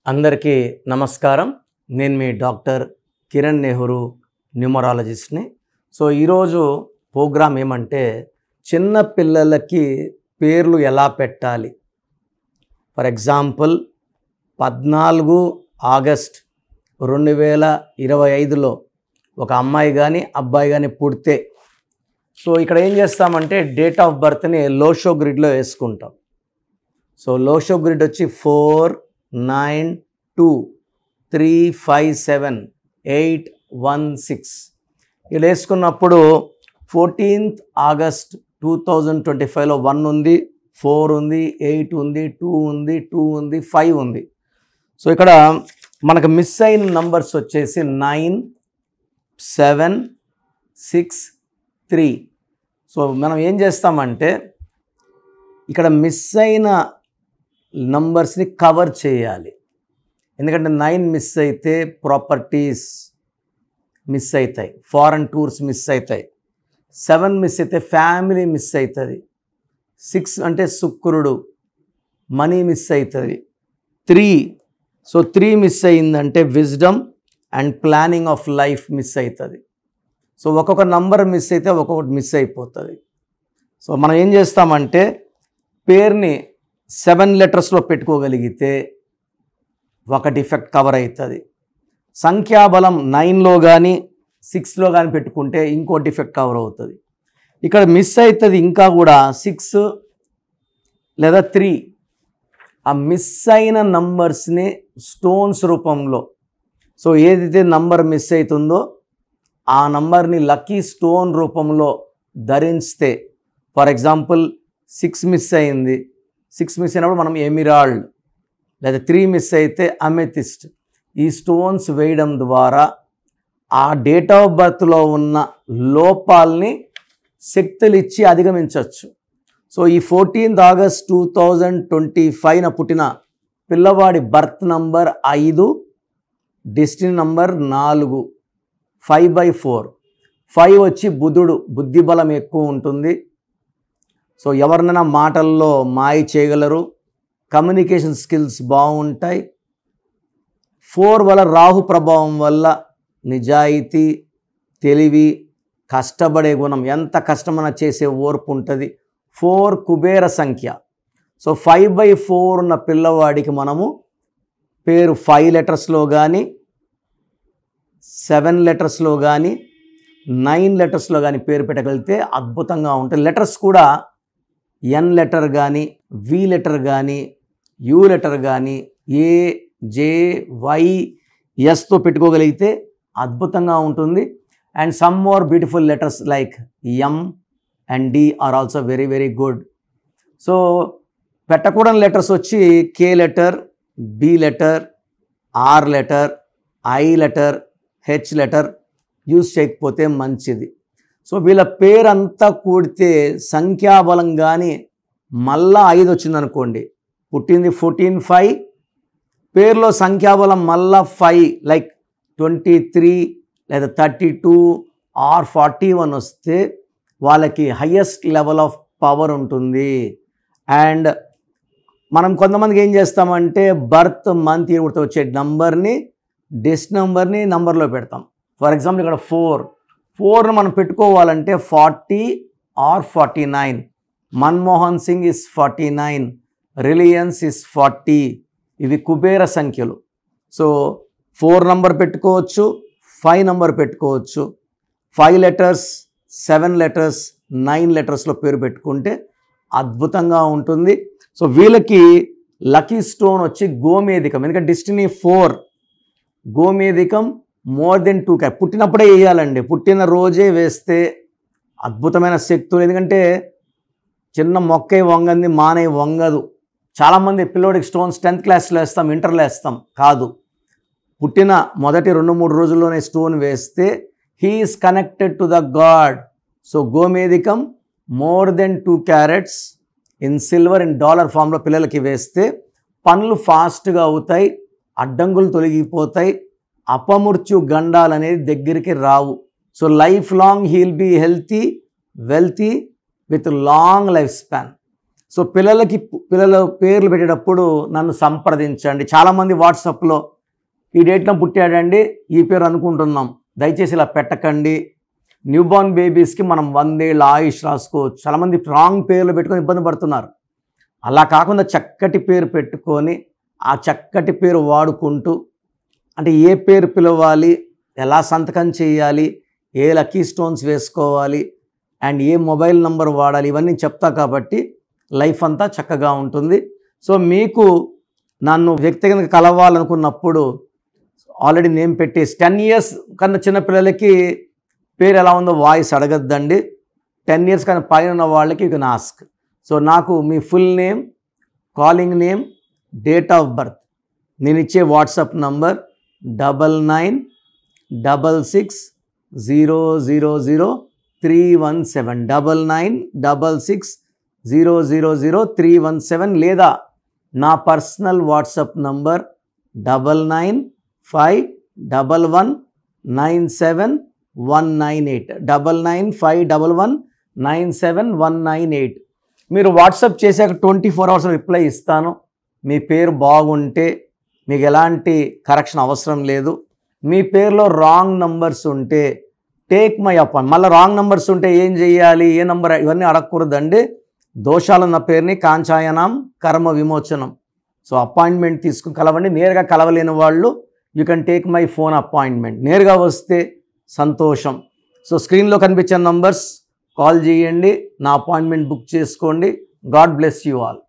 అందరికీ నమస్కారం. నేను మీ డాక్టర్ కిరణ్ నెహ్రూ, న్యూమరాలజిస్ట్ని. సో ఈరోజు ప్రోగ్రామ్ ఏమంటే చిన్న పిల్లలకి పేర్లు ఎలా పెట్టాలి. ఫర్ ఎగ్జాంపుల్ 14 ఆగస్ట్ 2025లో ఒక అమ్మాయి కానీ అబ్బాయి కానీ పుడితే సో ఇక్కడ ఏం చేస్తామంటే డేట్ ఆఫ్ బర్త్ని లోషో గ్రిడ్లో వేసుకుంటాం. సో లోషో గ్రిడ్ వచ్చి 4, 9, 2, 3, 5, 7, 8, 1, 6 ఇలా వేసుకున్నప్పుడు 14th ఆగస్ట్ 2025లో 1 ఉంది, 4 ఉంది, 8 ఉంది, 2 ఉంది, 2 ఉంది, 5 ఉంది. సో ఇక్కడ మనకు మిస్ అయిన నంబర్స్ వచ్చేసి 9, 7, 6, 3. సో మనం ఏం చేస్తామంటే ఇక్కడ మిస్ అయిన నంబర్స్ని కవర్ చేయాలి. ఎందుకంటే 9 మిస్ అయితే ప్రాపర్టీస్ మిస్ అవుతాయి, ఫారెన్ టూర్స్ మిస్ అవుతాయి. 7 మిస్ అయితే ఫ్యామిలీ మిస్ అవుతుంది. 6 అంటే శుక్రుడు, మనీ మిస్ అవుతుంది. 3 సో 3 మిస్ అయిందంటే wisdom and planning of life miss అవుతుంది. సో ఒక్కొక్క నంబర్ మిస్ అయితే ఒక్కొక్కటి మిస్ అయిపోతుంది. సో మనం ఏం చేస్తామంటే పేరుని 7 లెటర్స్లో పెట్టుకోగలిగితే ఒక డిఫెక్ట్ కవర్ అవుతుంది. సంఖ్యాబలం 9లో కానీ 6లో కానీ పెట్టుకుంటే ఇంకో డిఫెక్ట్ కవర్ అవుతుంది. ఇక్కడ మిస్ అవుతుంది ఇంకా కూడా 6 లేదా 3. ఆ మిస్ అయిన నంబర్స్ని స్టోన్స్ రూపంలో, సో ఏదైతే నంబర్ మిస్ అవుతుందో ఆ నంబర్ని లక్కీ స్టోన్ రూపంలో ధరిస్తే, ఫర్ ఎగ్జాంపుల్ 6 మిస్ అయింది, 6 మిస్ అయినప్పుడు మనం ఎమిరాల్డ్, లేదా 3 మిస్ అయితే అమెథిస్ట్, ఈ స్టోన్స్ వేయడం ద్వారా ఆ డేట్ ఆఫ్ బర్త్లో ఉన్న లోపాలని శక్తులు ఇచ్చి అధిగమించవచ్చు. సో ఈ 14th ఆగస్ట్ 2025న పుట్టిన పిల్లవాడి బర్త్ నంబర్ 5, డెస్టినీ నంబర్ 4, 5/4. 5 వచ్చి బుధుడు, బుద్ధి బలం ఎక్కువ ఉంటుంది. సో ఎవరినైనా మాటల్లో మాయ చేయగలరు, కమ్యూనికేషన్ స్కిల్స్ బాగుంటాయి. 4 వల్ల రాహు ప్రభావం వల్ల నిజాయితీ, తెలివి, కష్టపడే గుణం, ఎంత కష్టమైనా చేసే ఓర్పు ఉంటుంది. 4 కుబేర సంఖ్య. సో 5/4 ఉన్న పిల్లవాడికి మనము పేరు 5 లెటర్స్లో కానీ 7 లెటర్స్లో కానీ 9 లెటర్స్లో కానీ పేరు పెట్టగలిగితే అద్భుతంగా ఉంటుంది. లెటర్స్ కూడా ఎన్ లెటర్ కానీ, వి లెటర్ కానీ, యూ లెటర్ కానీ, ఏ, జే, వై, ఎస్తో పెట్టుకోగలిగితే అద్భుతంగా ఉంటుంది. And some more beautiful letters like M and D are also very very good. So పెట్టకూడని లెటర్స్ వచ్చి K letter, B letter, R letter, I letter, H letter use చేయకపోతే మంచిది. So వీళ్ళ పేరంతా కూడితే సంఖ్యాబలం కానీ మళ్ళా 5 వచ్చిందనుకోండి, పుట్టింది 14/5, పేరులో సంఖ్యాబలం మళ్ళా 5 లైక్ 23 లేదా 32 ఆర్ 41 వస్తే వాళ్ళకి హయ్యెస్ట్ లెవెల్ ఆఫ్ పవర్ ఉంటుంది. అండ్ మనం కొంతమందికి ఏం చేస్తామంటే బర్త్ మంత్ ఇయర్ వచ్చే నంబర్ని, డెస్ట్ నెంబర్ని నంబర్లో పెడతాం. ఫర్ ఎగ్జాంపుల్ ఇక్కడ 4ను మనం పెట్టుకోవాలంటే 40 or 49. Manmohan Singh is 49, Reliance is 40. ఇవి కుబేర సంఖ్యలు. సో 4 నంబర్ పెట్టుకోవచ్చు, 5 నంబర్ పెట్టుకోవచ్చు. 5 లెటర్స్, 7 లెటర్స్, 9 లెటర్స్లో పేరు పెట్టుకుంటే అద్భుతంగా ఉంటుంది. సో వీళ్ళకి లక్కీ స్టోన్ వచ్చి గోమేధికం. ఎందుకంటే డెస్టినీ 4, గోమేధికం మోర్ దెన్ 2 క్యారెట్. పుట్టినప్పుడే వేయాలండి, పుట్టిన రోజే వేస్తే అద్భుతమైన శక్తులు. ఎందుకంటే చిన్న మొక్కై వంగంది మానై వంగదు. చాలామంది పిల్లోడికి స్టోన్స్ 10th క్లాస్లో వేస్తాం, ఇంటర్లో వేస్తాం. కాదు, పుట్టిన మొదటి 2-3 రోజుల్లోనే స్టోన్ వేస్తే he is connected to the god. So గోమేధికం more than 2 carats in silver in dollar ఫామ్లో పిల్లలకి వేస్తే పనులు ఫాస్ట్గా అవుతాయి, అడ్డంకులు తొలగిపోతాయి, అపమృత్యు గండాలు అనేది దగ్గరికి రావు. So life long heal be healthy, wealthy with long life span. So పిల్లల పేర్లు పెట్టేటప్పుడు నన్ను సంప్రదించండి. చాలామంది వాట్సాప్లో ఈ డేట్లో పుట్టాడండి, ఈ పేరు అనుకుంటున్నాం, దయచేసి ఇలా పెట్టకండి. న్యూబార్న్ బేబీస్కి మనం 100 ఏళ్ళ ఆయుష్ రాసుకోవచ్చు. చాలామంది రాంగ్ పేర్లు పెట్టుకొని ఇబ్బంది పడుతున్నారు. అలా కాకుండా చక్కటి పేరు పెట్టుకొని ఆ చక్కటి పేరు వాడుకుంటూ, అంటే ఏ పేరు పిలవాలి, ఎలా సంతకం చేయాలి, ఏ లక్కీ స్టోన్స్ వేసుకోవాలి అండ్ ఏ మొబైల్ నంబర్ వాడాలి, ఇవన్నీ చెప్తా కాబట్టి లైఫ్ అంతా చక్కగా ఉంటుంది. సో మీకు నన్ను వ్యక్తిగతంగా కలవాలనుకున్నప్పుడు ఆల్రెడీ నేమ్ పెట్టేసి 10 years కన్నా చిన్న పిల్లలకి పేరు ఎలా ఉందో వాయిస్ అడగద్దండి. 10 years కన్నా పైన ఉన్న వాళ్ళకి యూ కెన్ ఆస్క్. సో నాకు మీ full name, calling name, date of birth, నేను ఇచ్చే వాట్సాప్ నంబర్ 9966000317 9966000317 లేదా నా పర్సనల్ వాట్సాప్ నంబర్ 9951197198 9951197198. మీరు వాట్సాప్ చేశాక 24 hours రిప్లై ఇస్తాను. మీ పేరు బాగుంటే మీకు ఎలాంటి కరెక్షన్ అవసరం లేదు. మీ పేరులో రాంగ్ నంబర్స్ ఉంటే టేక్ మై అపాయింట్. మళ్ళీ రాంగ్ నంబర్స్ ఉంటే ఏం చేయాలి, ఏ నంబర్, ఇవన్నీ అడగకూడదండి. దోషాలున్న పేరుని కాంచాయనం కర్మ విమోచనం. సో అపాయింట్మెంట్ తీసుకుని కలవండి. నేరుగా కలవలేని వాళ్ళు you can take my phone appointment. నేరుగా వస్తే సంతోషం. సో స్క్రీన్లో కనిపించే నంబర్స్ కాల్ చేయండి, నా అపాయింట్మెంట్ బుక్ చేసుకోండి. God bless you all.